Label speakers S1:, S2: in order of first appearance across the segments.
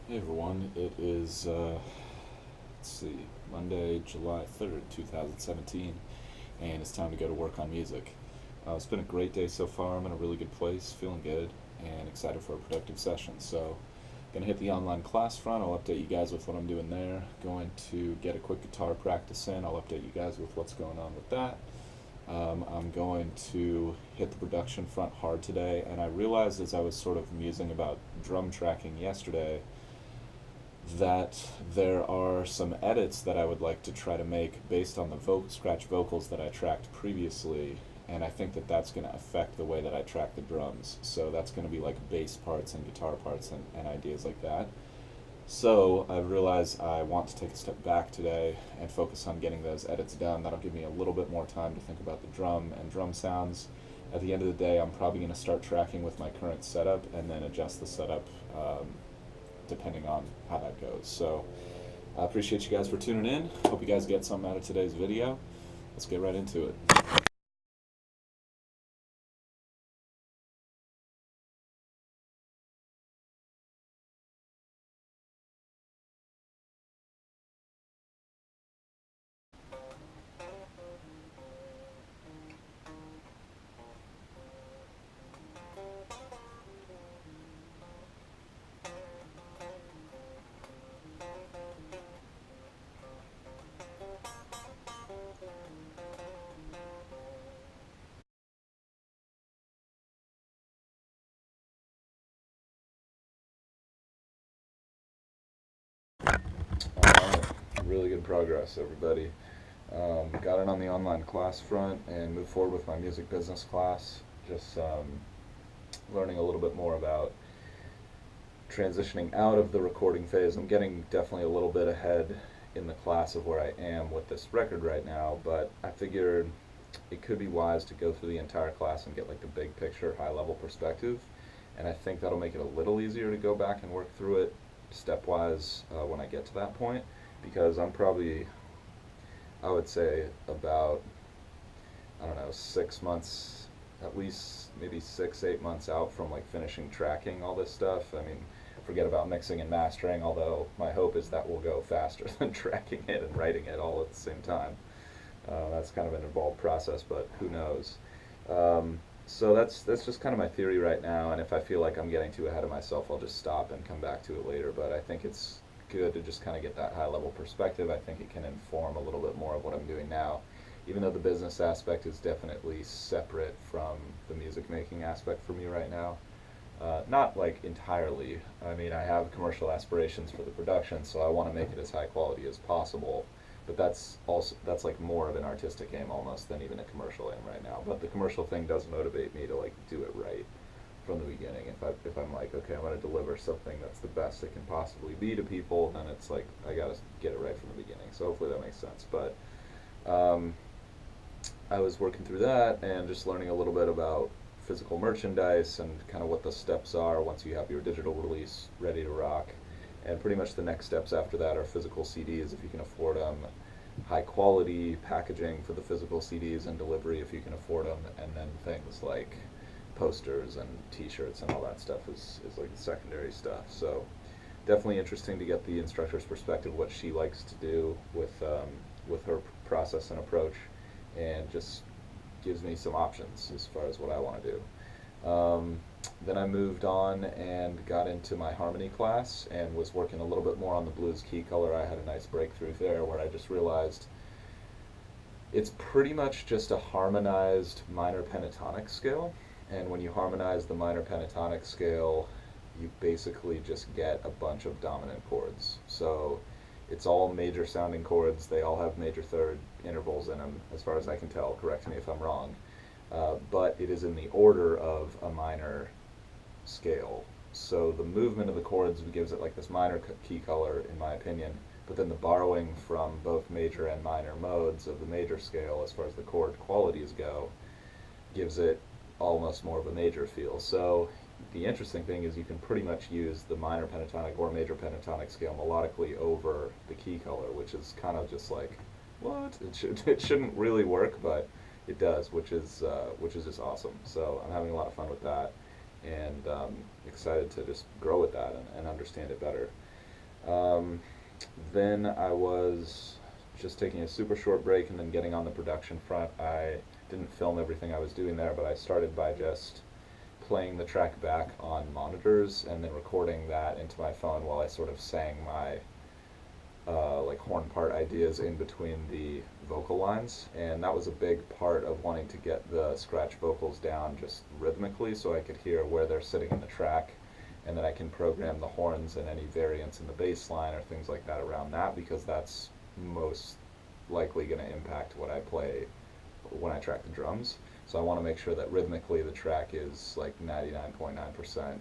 S1: Hey everyone, it is, let's see, Monday, July 3rd, 2017, and it's time to go to work on music. It's been a great day so far. I'm in a really good place, feeling good, and excited for a productive session. So, gonna hit the online class front. I'll update you guys with what I'm doing there. Going to get a quick guitar practice in. I'll update you guys with what's going on with that. I'm going to hit the production front hard today, and I realized as I was sort of musing about drum tracking yesterday that there are some edits that I would like to try to make based on the scratch vocals that I tracked previously, and I think that that's going to affect the way that I track the drums. So that's going to be like bass parts and guitar parts and ideas like that. So I realize I want to take a step back today and focus on getting those edits done. That'll give me a little bit more time to think about the drum and drum sounds. At the end of the day, I'm probably going to start tracking with my current setup and then adjust the setup depending on how that goes. So I appreciate you guys for tuning in. Hope you guys get something out of today's video. Let's get right into it. Alright, really good progress, everybody. Got it on the online class front and moved forward with my music business class. Just learning a little bit more about transitioning out of the recording phase. I'm getting definitely a little bit ahead in the class of where I am with this record right now, but I figured it could be wise to go through the entire class and get like the big picture, high level perspective. And I think that'll make it a little easier to go back and work through it stepwise when I get to that point, because I'm probably, I would say, about, I don't know, 6 months, at least maybe 6, 8 months out from like finishing tracking all this stuff. I mean, forget about mixing and mastering, although my hope is that will go faster than tracking it and writing it all at the same time. That's kind of an involved process, but who knows. So that's just kind of my theory right now, and if I feel like I'm getting too ahead of myself, I'll just stop and come back to it later. But I think it's good to just kind of get that high level perspective. I think it can inform a little bit more of what I'm doing now, even though the business aspect is definitely separate from the music making aspect for me right now. Not like entirely. I mean, I have commercial aspirations for the production, so I want to make it as high quality as possible. But that's like more of an artistic aim almost than even a commercial aim right now. But the commercial thing does motivate me to like do it right from the beginning. If I'm like, okay, I'm going to deliver something that's the best it can possibly be to people, then it's like I got to get it right from the beginning. So hopefully that makes sense. But um, I was working through that and just learning a little bit about physical merchandise and kind of what the steps are once you have your digital release ready to rock. And pretty much the next steps after that are physical CDs if you can afford them, high quality packaging for the physical CDs and delivery if you can afford them, and then things like posters and t-shirts and all that stuff is like the secondary stuff. So definitely interesting to get the instructor's perspective, what she likes to do with her process and approach, and just gives me some options as far as what I want to do. Then I moved on and got into my harmony class and was working a little bit more on the blues key color. I had a nice breakthrough there where I just realized it's pretty much just a harmonized minor pentatonic scale. And when you harmonize the minor pentatonic scale, you basically just get a bunch of dominant chords. So it's all major sounding chords. They all have major third intervals in them, as far as I can tell. Correct me if I'm wrong. But it is in the order of a minor scale. So the movement of the chords gives it like this minor key color, in my opinion. But then the borrowing from both major and minor modes of the major scale, as far as the chord qualities go, gives it almost more of a major feel. So the interesting thing is you can pretty much use the minor pentatonic or major pentatonic scale melodically over the key color, which is kind of just like, what? It shouldn't really work, but it does, which is just awesome. So I'm having a lot of fun with that, and excited to just grow with that and understand it better. Um, then I was just taking a super short break and then getting on the production front. I didn't film everything I was doing there, but I started by just playing the track back on monitors and then recording that into my phone while I sort of sang my like horn part ideas in between the vocal lines. And that was a big part of wanting to get the scratch vocals down just rhythmically so I could hear where they're sitting in the track, and then I can program the horns and any variants in the bass line or things like that around that, because that's most likely going to impact what I play when I track the drums. So I want to make sure that rhythmically the track is like 99.9%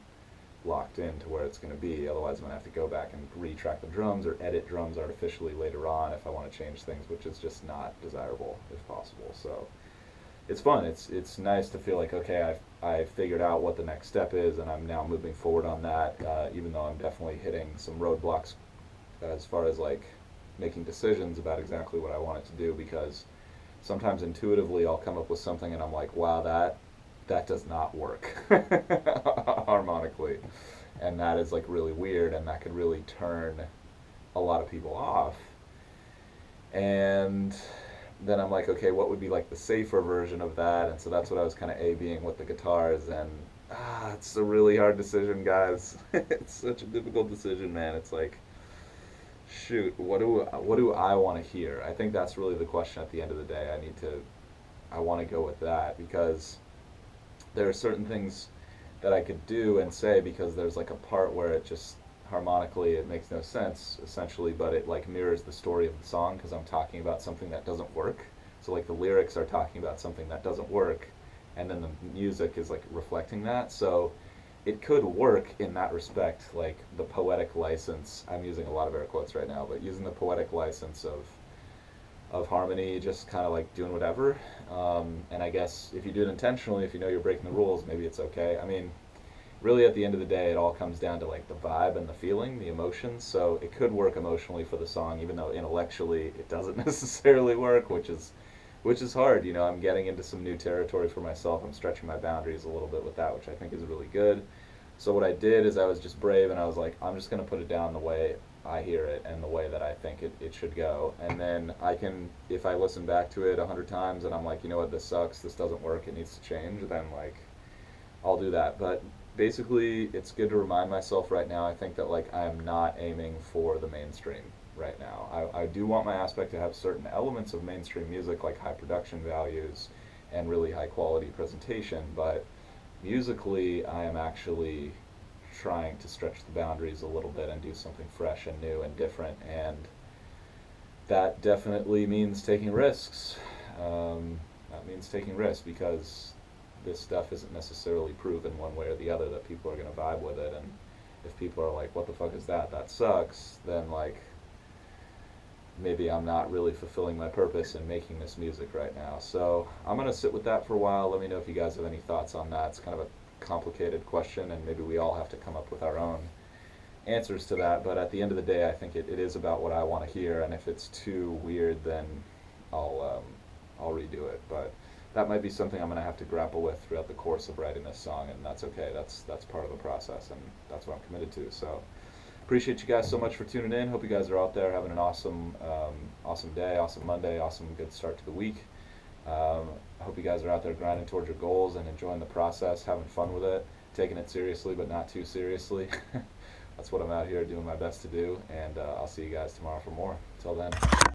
S1: locked in to where it's going to be. Otherwise, I'm going to have to go back and retrack the drums or edit drums artificially later on if I want to change things, which is just not desirable if possible. So it's fun. It's nice to feel like, okay, I figured out what the next step is, and I'm now moving forward on that. Even though I'm definitely hitting some roadblocks as far as like making decisions about exactly what I want it to do, because sometimes intuitively I'll come up with something and I'm like, wow, that does not work harmonically, and that is like really weird, and that could really turn a lot of people off. And then I'm like, okay, what would be like the safer version of that? And so that's what I was kind of A-Bing with the guitars, and it's a really hard decision, guys. It's such a difficult decision, man. It's like, shoot, what do I want to hear? I think that's really the question at the end of the day. I want to go with that, because there are certain things that I could do and say, because there's like a part where it just harmonically it makes no sense essentially, but it like mirrors the story of the song, because I'm talking about something that doesn't work. So like the lyrics are talking about something that doesn't work, and then the music is like reflecting that. So it could work in that respect, like the poetic license. I'm using a lot of air quotes right now, but using the poetic license of harmony, just kind of like doing whatever. And I guess if you do it intentionally, if you know you're breaking the rules, maybe it's okay. I mean, really at the end of the day, it all comes down to like the vibe and the feeling, the emotions. So it could work emotionally for the song, even though intellectually it doesn't necessarily work, which is hard. You know, I'm getting into some new territory for myself. I'm stretching my boundaries a little bit with that, which I think is really good. So what I did is I was just brave, and I was like, I'm just going to put it down the way I hear it and the way that I think it should go. And then I can, if I listen back to it 100 times and I'm like, you know what, this sucks, this doesn't work, it needs to change, then like I'll do that. But basically, it's good to remind myself right now, I think that like I am not aiming for the mainstream right now. I do want my aspect to have certain elements of mainstream music, like high production values and really high quality presentation, but musically I am actually trying to stretch the boundaries a little bit and do something fresh and new and different, and that definitely means taking risks. That means taking risks, because this stuff isn't necessarily proven one way or the other that people are going to vibe with it. And if people are like, what the fuck is that, that sucks, then like maybe I'm not really fulfilling my purpose in making this music right now. So I'm going to sit with that for a while. Let me know if you guys have any thoughts on that. It's kind of a complicated question, and maybe we all have to come up with our own answers to that. But at the end of the day, I think it is about what I want to hear, and if it's too weird, then I'll redo it. But that might be something I'm going to have to grapple with throughout the course of writing this song, and that's okay. That's part of the process, and that's what I'm committed to. So appreciate you guys so much for tuning in. Hope you guys are out there having an awesome awesome day, awesome Monday, awesome good start to the week. I hope you guys are out there grinding towards your goals and enjoying the process, having fun with it, taking it seriously but not too seriously. That's what I'm out here doing my best to do, and I'll see you guys tomorrow for more. Until then.